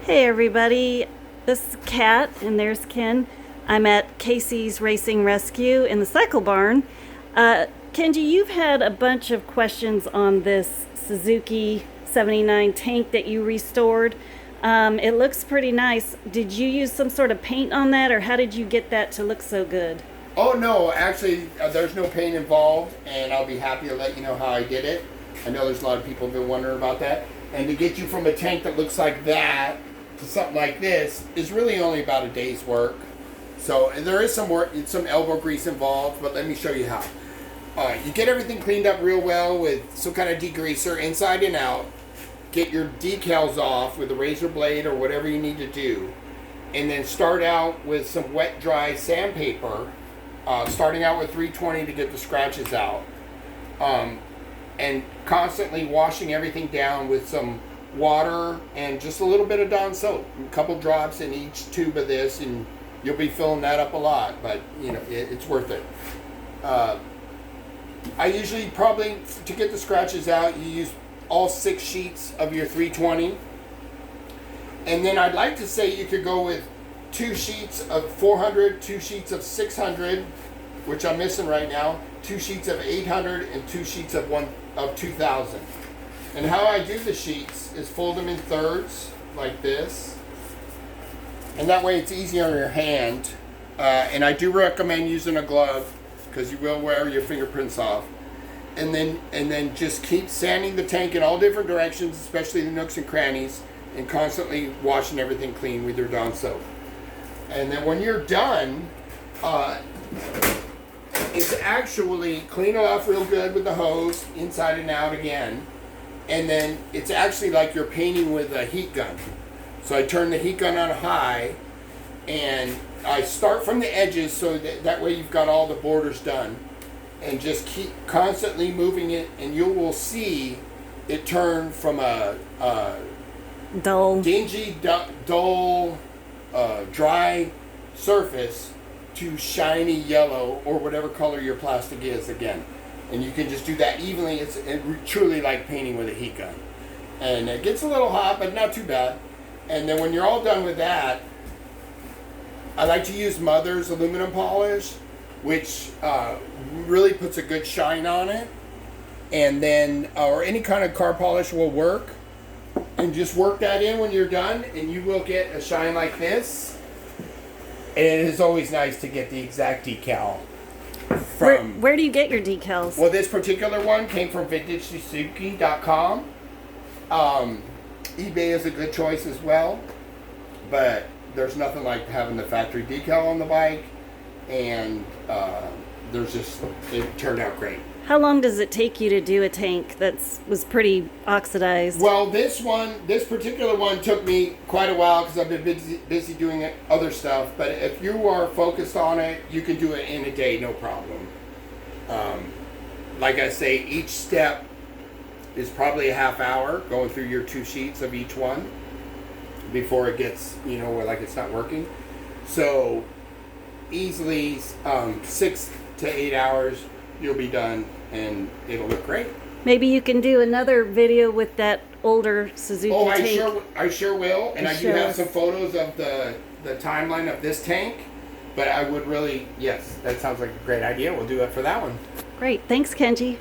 Hey everybody, this is Kat and there's Ken. I'm at Casey's Racing Rescue in the Cycle Barn. Kenji, you've had a bunch of questions on this Suzuki 79 tank that you restored. It looks pretty nice. Did you use some sort of paint on that, or how did you get that to look so good? Oh no, actually there's no paint involved, and I'll be happy to let you know how I did it. I know there's a lot of people have been wondering about that. And to get you from a tank that looks like that to something like this is really only about a day's work. So and there is some work, some elbow grease involved, but let me show you how. You get everything cleaned up real well with some kind of degreaser inside and out. Get your decals off with a razor blade or whatever you need to do. And then start out with some wet dry sandpaper, starting out with 320 to get the scratches out. And constantly washing everything down with some water and just a little bit of Dawn soap. A couple drops in each tube of this, and you'll be filling that up a lot, but you know, it's worth it. I usually probably, to get the scratches out, you use all 6 sheets of your 320. And then I'd like to say you could go with 2 sheets of 400, 2 sheets of 600, which I'm missing right now, 2 sheets of 800, and 2 sheets of 2000. And how I do the sheets is fold them in thirds like this, and that way it's easy on your hand. And I do recommend using a glove because you will wear your fingerprints off. And then just keep sanding the tank in all different directions, especially the nooks and crannies, and constantly washing everything clean with your Dawn soap. And then when you're done, it's actually clean it off real good with the hose, inside and out again. And then it's actually like you're painting with a heat gun. So I turn the heat gun on high, and I start from the edges so that way you've got all the borders done. And just keep constantly moving it, and you will see it turn from a Dull. dingy, dull, dry surface to shiny yellow or whatever color your plastic is again. And you can just do that evenly. It's truly like painting with a heat gun. And it gets a little hot, but not too bad. And then when you're all done with that, I like to use Mother's aluminum polish, which really puts a good shine on it. And then, or any kind of car polish will work. And just work that in when you're done, and you will get a shine like this. And it is always nice to get the exact decal from... Where do you get your decals? Well, this particular one came from VintageSuzuki.com. eBay is a good choice as well, but there's nothing like having the factory decal on the bike, and it turned out great. How long does it take you to do a tank that was pretty oxidized? Well, this particular one took me quite a while because I've been busy doing other stuff. But if you are focused on it, you can do it in a day, no problem. Like I say, each step is probably a half hour going through your 2 sheets of each one before it gets, where like it's not working. So easily 6 to 8 hours, you'll be done. And it'll look great. Maybe you can do another video with that older Suzuki tank. I sure will. And I do have some photos of the timeline of this tank. But I would really, yes, that sounds like a great idea. We'll do it for that one. Great. Thanks, Kenji.